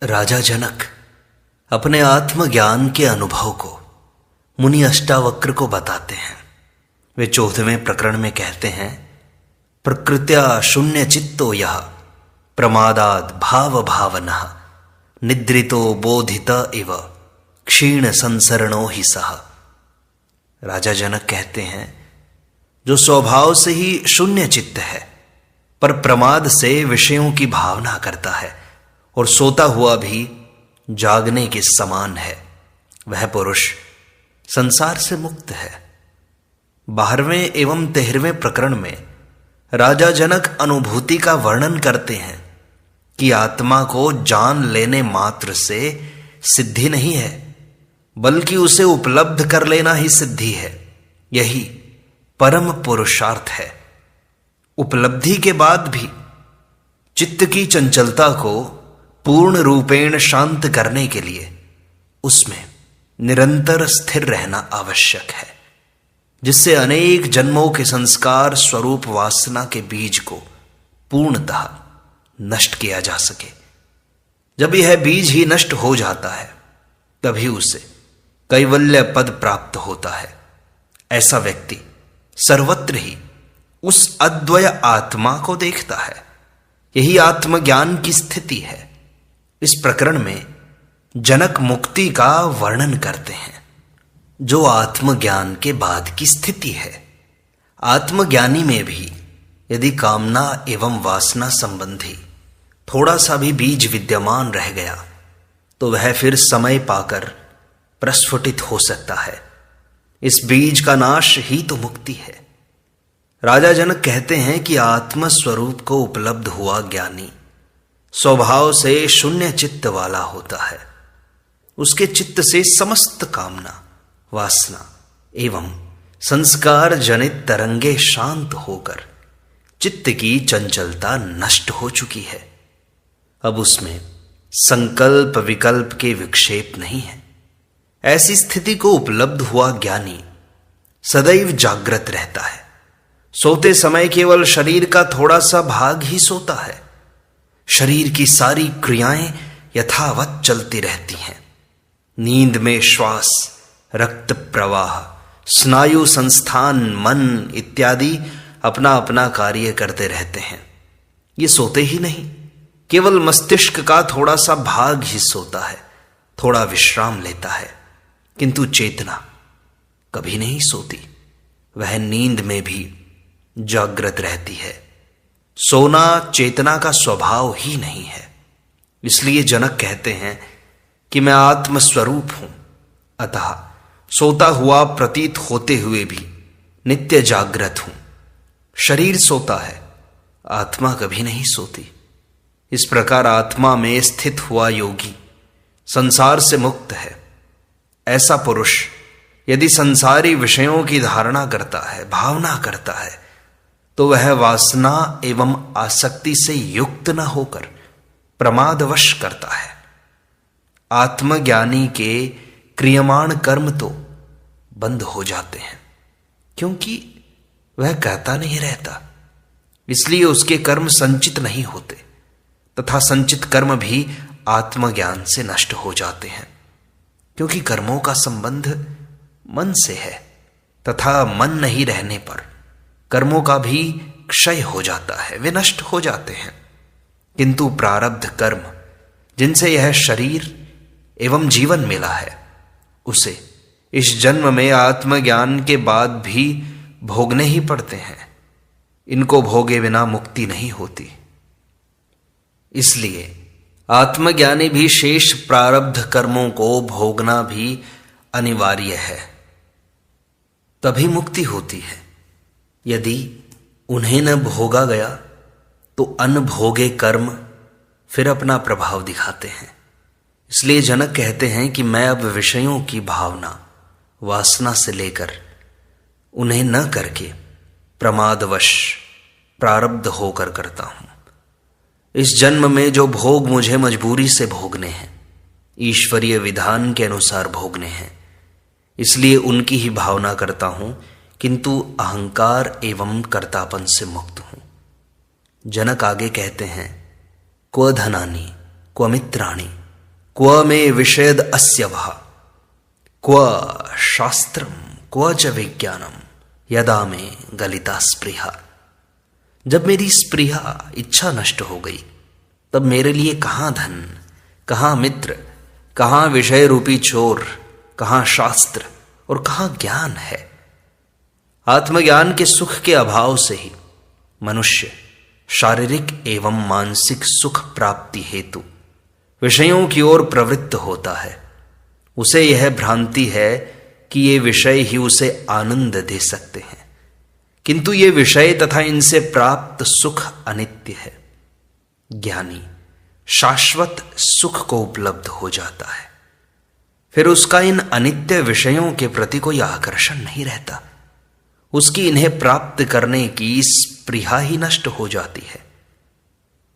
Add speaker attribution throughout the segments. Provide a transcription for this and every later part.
Speaker 1: राजा जनक अपने आत्मज्ञान के अनुभव को मुनि अष्टावक्र को बताते हैं। वे 14वें प्रकरण में कहते हैं, प्रकृत्या शून्य चित्तो यह प्रमादाद भाव भावनः निद्रितो बोधित इव क्षीण संसरणो ही सह। राजा जनक कहते हैं, जो स्वभाव से ही शून्य चित्त है पर प्रमाद से विषयों की भावना करता है और सोता हुआ भी जागने के समान है, वह पुरुष संसार से मुक्त है। 12वें एवं 13वें प्रकरण में राजा जनक अनुभूति का वर्णन करते हैं कि आत्मा को जान लेने मात्र से सिद्धि नहीं है, बल्कि उसे उपलब्ध कर लेना ही सिद्धि है। यही परम पुरुषार्थ है। उपलब्धि के बाद भी चित्त की चंचलता को पूर्ण रूपेण शांत करने के लिए उसमें निरंतर स्थिर रहना आवश्यक है, जिससे अनेक जन्मों के संस्कार स्वरूप वासना के बीज को पूर्णतः नष्ट किया जा सके। जब यह बीज ही नष्ट हो जाता है तभी उसे कैवल्य पद प्राप्त होता है। ऐसा व्यक्ति सर्वत्र ही उस अद्वय आत्मा को देखता है। यही आत्मज्ञान की स्थिति है। इस प्रकरण में जनक मुक्ति का वर्णन करते हैं, जो आत्मज्ञान के बाद की स्थिति है। आत्मज्ञानी में भी यदि कामना एवं वासना संबंधी थोड़ा सा भी बीज विद्यमान रह गया तो वह फिर समय पाकर प्रस्फुटित हो सकता है। इस बीज का नाश ही तो मुक्ति है। राजा जनक कहते हैं कि आत्म स्वरूप को उपलब्ध हुआ ज्ञानी स्वभाव से शून्य चित्त वाला होता है। उसके चित्त से समस्त कामना, वासना एवं संस्कार जनित तरंगे शांत होकर चित्त की चंचलता नष्ट हो चुकी है। अब उसमें संकल्प विकल्प के विक्षेप नहीं है। ऐसी स्थिति को उपलब्ध हुआ ज्ञानी सदैव जागृत रहता है। सोते समय केवल शरीर का थोड़ा सा भाग ही सोता है। शरीर की सारी क्रियाएं यथावत चलती रहती हैं। नींद में श्वास, रक्त प्रवाह, स्नायु संस्थान, मन इत्यादि अपना अपना कार्य करते रहते हैं। ये सोते ही नहीं, केवल मस्तिष्क का थोड़ा सा भाग ही सोता है, थोड़ा विश्राम लेता है, किंतु चेतना कभी नहीं सोती। वह नींद में भी जागृत रहती है। सोना चेतना का स्वभाव ही नहीं है। इसलिए जनक कहते हैं कि मैं आत्मस्वरूप हूं, अतः सोता हुआ प्रतीत होते हुए भी नित्य जागृत हूं। शरीर सोता है, आत्मा कभी नहीं सोती। इस प्रकार आत्मा में स्थित हुआ योगी संसार से मुक्त है। ऐसा पुरुष यदि संसारी विषयों की धारणा करता है, भावना करता है, तो वह वासना एवं आसक्ति से युक्त न होकर प्रमादवश करता है। आत्मज्ञानी के क्रियमाण कर्म तो बंद हो जाते हैं, क्योंकि वह कहता नहीं रहता। इसलिए उसके कर्म संचित नहीं होते तथा संचित कर्म भी आत्मज्ञान से नष्ट हो जाते हैं, क्योंकि कर्मों का संबंध मन से है तथा मन नहीं रहने पर कर्मों का भी क्षय हो जाता है, वे नष्ट हो जाते हैं। किंतु प्रारब्ध कर्म जिनसे यह शरीर एवं जीवन मिला है, उसे इस जन्म में आत्मज्ञान के बाद भी भोगने ही पड़ते हैं। इनको भोगे बिना मुक्ति नहीं होती। इसलिए आत्मज्ञानी भी शेष प्रारब्ध कर्मों को भोगना भी अनिवार्य है, तभी मुक्ति होती है। यदि उन्हें न भोगा गया तो अनभोगे कर्म फिर अपना प्रभाव दिखाते हैं। इसलिए जनक कहते हैं कि मैं अब विषयों की भावना, वासना से लेकर उन्हें न करके प्रमादवश प्रारब्ध होकर करता हूं। इस जन्म में जो भोग मुझे मजबूरी से भोगने हैं, ईश्वरीय विधान के अनुसार भोगने हैं, इसलिए उनकी ही भावना करता हूं, किंतु अहंकार एवं कर्तापन से मुक्त हूं। जनक आगे कहते हैं, क्व धनानि क्व मित्राणि क्व मे विषयद अस्य वः, क्व शास्त्रम क्व च विज्ञानम यदा में गलिता स्पृहा। जब मेरी स्पृहा इच्छा नष्ट हो गई, तब मेरे लिए कहाँ धन, कहाँ मित्र, कहाँ विषय रूपी चोर, कहाँ शास्त्र और कहाँ ज्ञान है। आत्मज्ञान के सुख के अभाव से ही मनुष्य शारीरिक एवं मानसिक सुख प्राप्ति हेतु विषयों की ओर प्रवृत्त होता है। उसे यह भ्रांति है कि ये विषय ही उसे आनंद दे सकते हैं, किंतु ये विषय तथा इनसे प्राप्त सुख अनित्य है। ज्ञानी शाश्वत सुख को उपलब्ध हो जाता है, फिर उसका इन अनित्य विषयों के प्रति कोई आकर्षण नहीं रहता। उसकी इन्हें प्राप्त करने की स्पृहा ही नष्ट हो जाती है।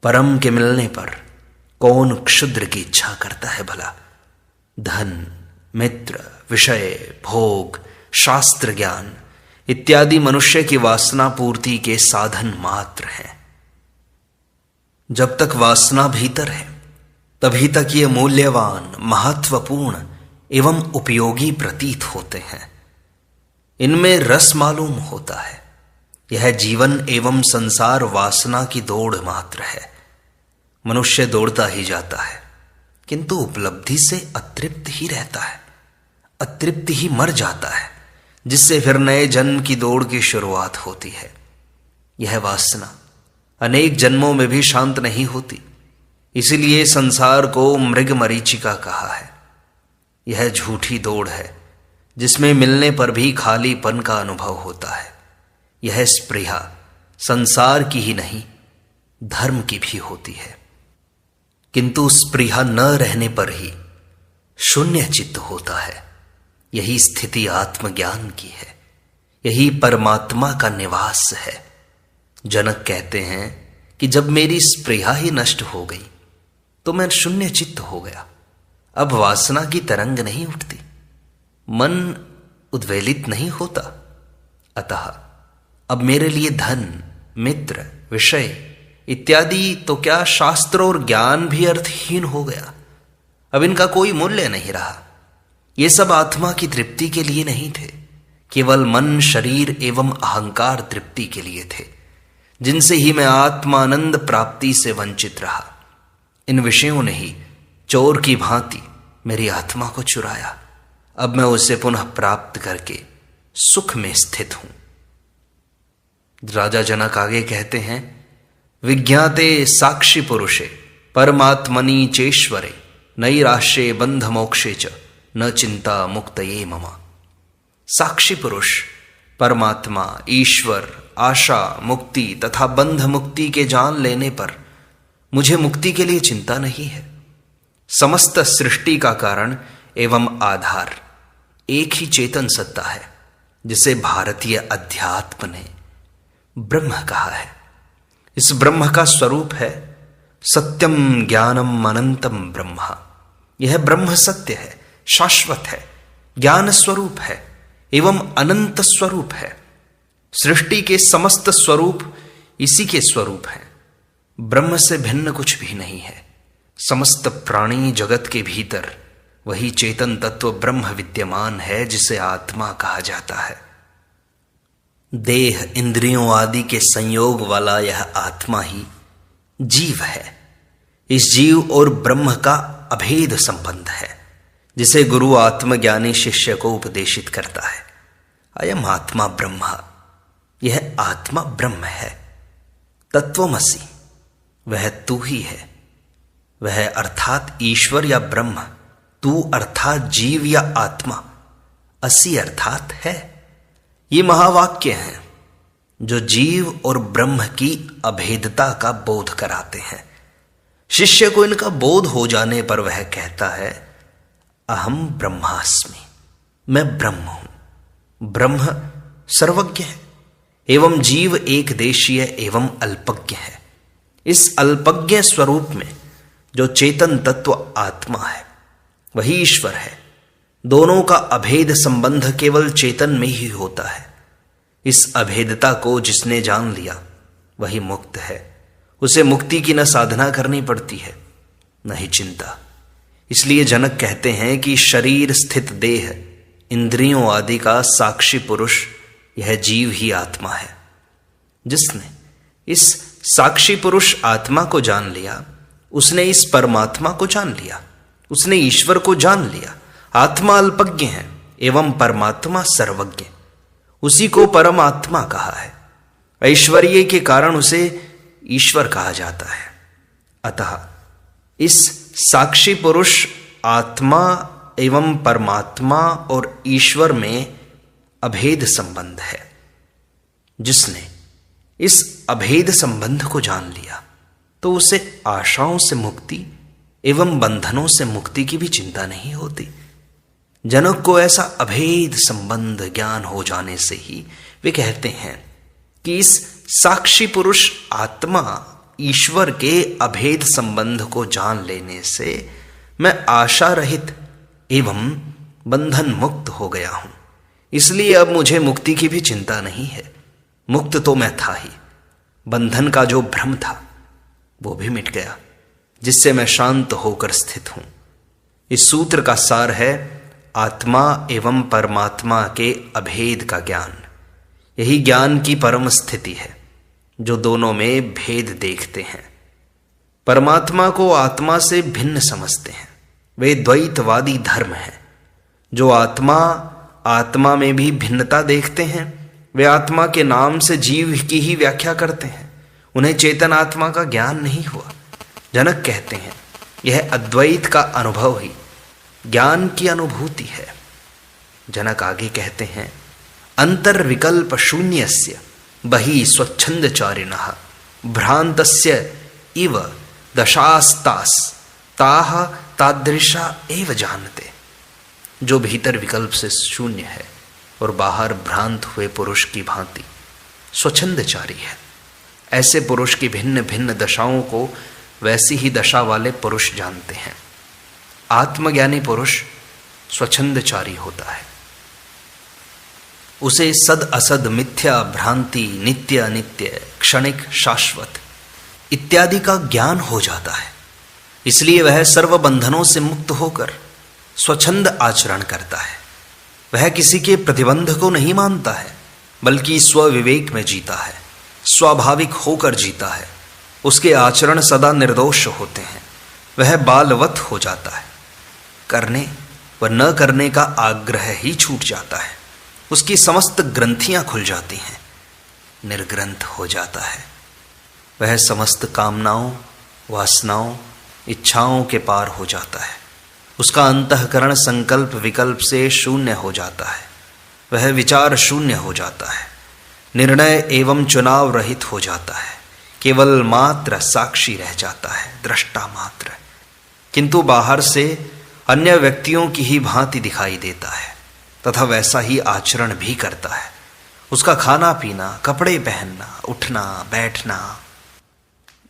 Speaker 1: परम के मिलने पर कौन क्षुद्र की इच्छा करता है भला। धन, मित्र, विषय, भोग, शास्त्र ज्ञान इत्यादि मनुष्य की वासना पूर्ति के साधन मात्र हैं। जब तक वासना भीतर है, तभी तक ये मूल्यवान, महत्वपूर्ण एवं उपयोगी प्रतीत होते हैं। इनमें रस मालूम होता है। यह जीवन एवं संसार वासना की दौड़ मात्र है। मनुष्य दौड़ता ही जाता है, किंतु उपलब्धि से अतृप्त ही रहता है, अतृप्त ही मर जाता है, जिससे फिर नए जन्म की दौड़ की शुरुआत होती है। यह वासना अनेक जन्मों में भी शांत नहीं होती, इसीलिए संसार को मृग मरीचिका कहा है। यह झूठी दौड़ है, जिसमें मिलने पर भी खालीपन का अनुभव होता है। यह स्पृहा संसार की ही नहीं, धर्म की भी होती है, किंतु स्पृहा न रहने पर ही शून्य चित्त होता है। यही स्थिति आत्मज्ञान की है, यही परमात्मा का निवास है। जनक कहते हैं कि जब मेरी स्पृहा ही नष्ट हो गई, तो मैं शून्य चित्त हो गया। अब वासना की तरंग नहीं उठती, मन उद्वेलित नहीं होता। अतः अब मेरे लिए धन, मित्र, विषय इत्यादि तो क्या शास्त्र और ज्ञान भी अर्थहीन हो गया। अब इनका कोई मूल्य नहीं रहा। ये सब आत्मा की तृप्ति के लिए नहीं थे, केवल मन, शरीर एवं अहंकार तृप्ति के लिए थे, जिनसे ही मैं आत्मानंद प्राप्ति से वंचित रहा। इन विषयों ने ही चोर की भांति मेरी आत्मा को चुराया। अब मैं उसे पुनः प्राप्त करके सुख में स्थित हूं। राजा जनक आगे कहते हैं, विज्ञाते साक्षी पुरुषे परमात्मनि चेश्वरे नैराश्ये बंध मोक्षे च न चिंता मुक्तये मम। साक्षी पुरुष परमात्मा, ईश्वर, आशा, मुक्ति तथा बंध मुक्ति के जान लेने पर मुझे मुक्ति के लिए चिंता नहीं है। समस्त सृष्टि का कारण एवं आधार एक ही चेतन सत्ता है, जिसे भारतीय अध्यात्म ने ब्रह्म कहा है। इस ब्रह्म का स्वरूप है सत्यम ज्ञानम अनंतम ब्रह्म। यह ब्रह्म सत्य है, शाश्वत है, ज्ञान स्वरूप है एवं अनंत स्वरूप है। सृष्टि के समस्त स्वरूप इसी के स्वरूप हैं। ब्रह्म से भिन्न कुछ भी नहीं है। समस्त प्राणी जगत के भीतर वही चेतन तत्व ब्रह्म विद्यमान है, जिसे आत्मा कहा जाता है। देह, इंद्रियों आदि के संयोग वाला यह आत्मा ही जीव है। इस जीव और ब्रह्म का अभेद संबंध है, जिसे गुरु आत्मज्ञानी शिष्य को उपदेशित करता है। अयम आत्मा ब्रह्म, यह आत्मा ब्रह्म है। तत्वमसि, वह तू ही है। वह अर्थात ईश्वर या ब्रह्म, तू अर्थात जीव या आत्मा, असि अर्थात है। ये महावाक्य हैं जो जीव और ब्रह्म की अभेदता का बोध कराते हैं। शिष्य को इनका बोध हो जाने पर वह कहता है, अहम ब्रह्मास्मि, मैं ब्रह्म हूं। ब्रह्म सर्वज्ञ है एवं जीव एक देशीय एवं अल्पज्ञ है। इस अल्पज्ञ स्वरूप में जो चेतन तत्व आत्मा है, वही ईश्वर है। दोनों का अभेद संबंध केवल चेतन में ही होता है। इस अभेदता को जिसने जान लिया वही मुक्त है। उसे मुक्ति की न साधना करनी पड़ती है, न ही चिंता। इसलिए जनक कहते हैं कि शरीर स्थित देह, इंद्रियों आदि का साक्षी पुरुष यह जीव ही आत्मा है। जिसने इस साक्षी पुरुष आत्मा को जान लिया, उसने इस परमात्मा को जान लिया, उसने ईश्वर को जान लिया। आत्मा अल्पज्ञ है एवं परमात्मा सर्वज्ञ, उसी को परमात्मा कहा है। ऐश्वर्य के कारण उसे ईश्वर कहा जाता है। अतः इस साक्षी पुरुष आत्मा एवं परमात्मा और ईश्वर में अभेद संबंध है। जिसने इस अभेद संबंध को जान लिया तो उसे आशाओं से मुक्ति एवं बंधनों से मुक्ति की भी चिंता नहीं होती। जनक को ऐसा अभेद संबंध ज्ञान हो जाने से ही वे कहते हैं कि इस साक्षी पुरुष आत्मा ईश्वर के अभेद संबंध को जान लेने से मैं आशा रहित एवं बंधन मुक्त हो गया हूं। इसलिए अब मुझे मुक्ति की भी चिंता नहीं है। मुक्त तो मैं था ही, बंधन का जो भ्रम था वो भी मिट गया, जिससे मैं शांत होकर स्थित हूं। इस सूत्र का सार है आत्मा एवं परमात्मा के अभेद का ज्ञान। यही ज्ञान की परम स्थिति है, जो दोनों में भेद देखते हैं। परमात्मा को आत्मा से भिन्न समझते हैं, वे द्वैतवादी धर्म हैं। जो आत्मा में भी भिन्नता देखते हैं, वे आत्मा के नाम से जीव की ही व्याख्या करते हैं। उन्हें चेतन आत्मा का ज्ञान नहीं हुआ। जनक कहते हैं यह अद्वैत का अनुभव ही ज्ञान की अनुभूति है। जनक आगे कहते हैं अंतर्विकल्प शून्यस्य बहि स्वच्छंदचारिणः भ्रांतस्य इव दशास्तास ताह तादृशा एव जानते। जो भीतर विकल्प से शून्य है और बाहर भ्रांत हुए पुरुष की भांति स्वच्छंदचारी है, ऐसे पुरुष की भिन्न भिन्न दशाओं को वैसी ही दशा वाले पुरुष जानते हैं। आत्मज्ञानी पुरुष स्वच्छंदचारी होता है। उसे सद असद, मिथ्या, भ्रांति, नित्य अनित्य, क्षणिक, शाश्वत इत्यादि का ज्ञान हो जाता है। इसलिए वह सर्व बंधनों से मुक्त होकर स्वच्छंद आचरण करता है। वह किसी के प्रतिबंध को नहीं मानता है, बल्कि स्वविवेक में जीता है, स्वाभाविक होकर जीता है। उसके आचरण सदा निर्दोष होते हैं। वह बालवत हो जाता है। करने व न करने का आग्रह ही छूट जाता है। उसकी समस्त ग्रंथियां खुल जाती हैं, निर्ग्रंथ हो जाता है। वह समस्त कामनाओं, वासनाओं, इच्छाओं के पार हो जाता है। उसका अंतःकरण संकल्प विकल्प से शून्य हो जाता है। वह विचार शून्य हो जाता है। निर्णय एवं चुनाव रहित हो जाता है। केवल मात्र साक्षी रह जाता है, दृष्टा मात्र। किंतु बाहर से अन्य व्यक्तियों की ही भांति दिखाई देता है तथा वैसा ही आचरण भी करता है। उसका खाना पीना, कपड़े पहनना, उठना बैठना,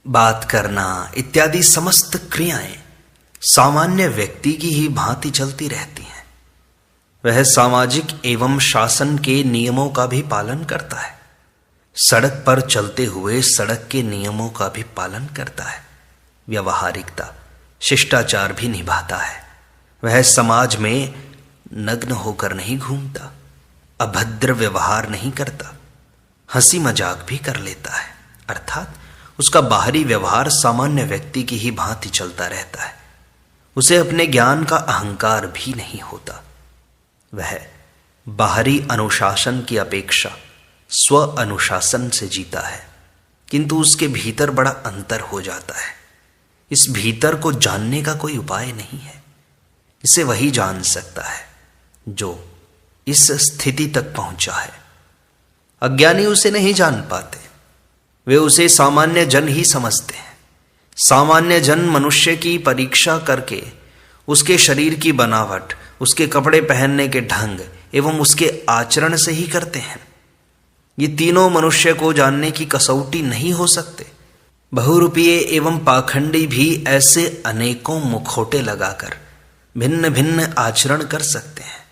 Speaker 1: बात करना इत्यादि समस्त क्रियाएं सामान्य व्यक्ति की ही भांति चलती रहती हैं। वह सामाजिक एवं शासन के नियमों का भी पालन करता है। सड़क पर चलते हुए सड़क के नियमों का भी पालन करता है। व्यवहारिकता, शिष्टाचार भी निभाता है। वह समाज में नग्न होकर नहीं घूमता, अभद्र व्यवहार नहीं करता, हंसी मजाक भी कर लेता है। अर्थात उसका बाहरी व्यवहार सामान्य व्यक्ति की ही भांति चलता रहता है। उसे अपने ज्ञान का अहंकार भी नहीं होता। वह बाहरी अनुशासन की अपेक्षा स्व अनुशासन से जीता है, किंतु उसके भीतर बड़ा अंतर हो जाता है। इस भीतर को जानने का कोई उपाय नहीं है। इसे वही जान सकता है जो इस स्थिति तक पहुंचा है। अज्ञानी उसे नहीं जान पाते। वे उसे सामान्य जन ही समझते हैं। सामान्य जन मनुष्य की परीक्षा करके उसके शरीर की बनावट, उसके कपड़े पहनने के ढंग एवं उसके आचरण से ही करते हैं। ये तीनों मनुष्य को जानने की कसौटी नहीं हो सकते। बहुरूपीय एवं पाखंडी भी ऐसे अनेकों मुखौटे लगाकर भिन्न भिन्न आचरण कर सकते हैं।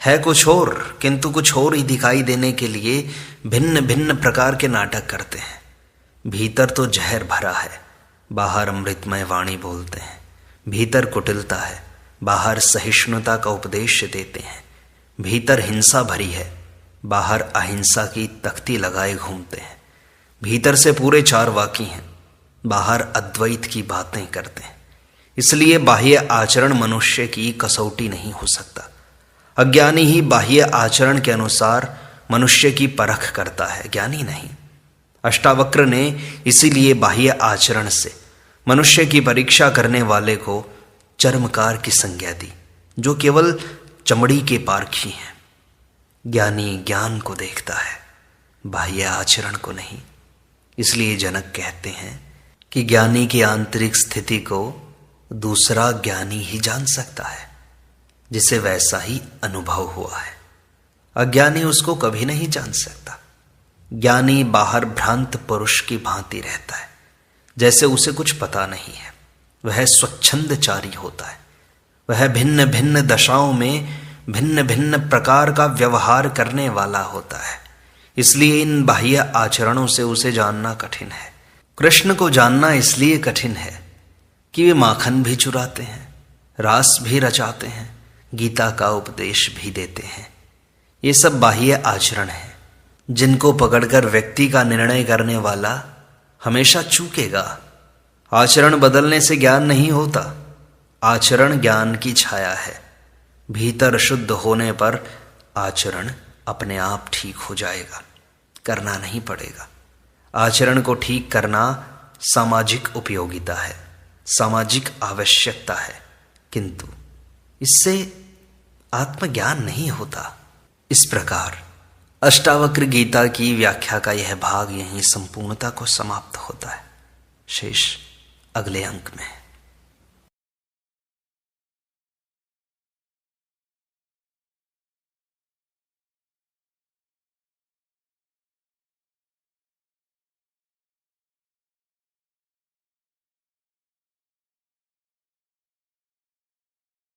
Speaker 1: है कुछ और, किंतु कुछ और ही दिखाई देने के लिए भिन्न भिन्न प्रकार के नाटक करते हैं। भीतर तो जहर भरा है, बाहर अमृतमय वाणी बोलते हैं। भीतर कुटिलता है, बाहर सहिष्णुता का उपदेश देते हैं। भीतर हिंसा भरी है, बाहर अहिंसा की तख्ती लगाए घूमते हैं। भीतर से पूरे चारवाकी हैं, बाहर अद्वैत की बातें करते हैं। इसलिए बाह्य आचरण मनुष्य की कसौटी नहीं हो सकता। अज्ञानी ही बाह्य आचरण के अनुसार मनुष्य की परख करता है, ज्ञानी नहीं। अष्टावक्र ने इसीलिए बाह्य आचरण से मनुष्य की परीक्षा करने वाले को चर्मकार की संज्ञा दी, जो केवल चमड़ी के पारखी हैं। ज्ञानी ज्ञान को देखता है, बाह्य आचरण को नहीं। इसलिए जनक कहते हैं कि ज्ञानी की आंतरिक स्थिति को दूसरा ज्ञानी ही जान सकता है, जिसे वैसा ही अनुभव हुआ है। अज्ञानी उसको कभी नहीं जान सकता। ज्ञानी बाहर भ्रांत पुरुष की भांति रहता है, जैसे उसे कुछ पता नहीं है। वह स्वच्छंदचारी होता है। वह भिन्न भिन्न दशाओं में भिन्न भिन्न प्रकार का व्यवहार करने वाला होता है। इसलिए इन बाह्य आचरणों से उसे जानना कठिन है। कृष्ण को जानना इसलिए कठिन है कि वे माखन भी चुराते हैं, रास भी रचाते हैं, गीता का उपदेश भी देते हैं। ये सब बाह्य आचरण हैं, जिनको पकड़कर व्यक्ति का निर्णय करने वाला हमेशा चूकेगा। आचरण बदलने से ज्ञान नहीं होता। आचरण ज्ञान की छाया है। भीतर शुद्ध होने पर आचरण अपने आप ठीक हो जाएगा, करना नहीं पड़ेगा। आचरण को ठीक करना सामाजिक उपयोगिता है, सामाजिक आवश्यकता है, किंतु इससे आत्मज्ञान नहीं होता। इस प्रकार अष्टावक्र गीता की व्याख्या का यह भाग यहीं संपूर्णता को समाप्त होता है। शेष अगले अंक में।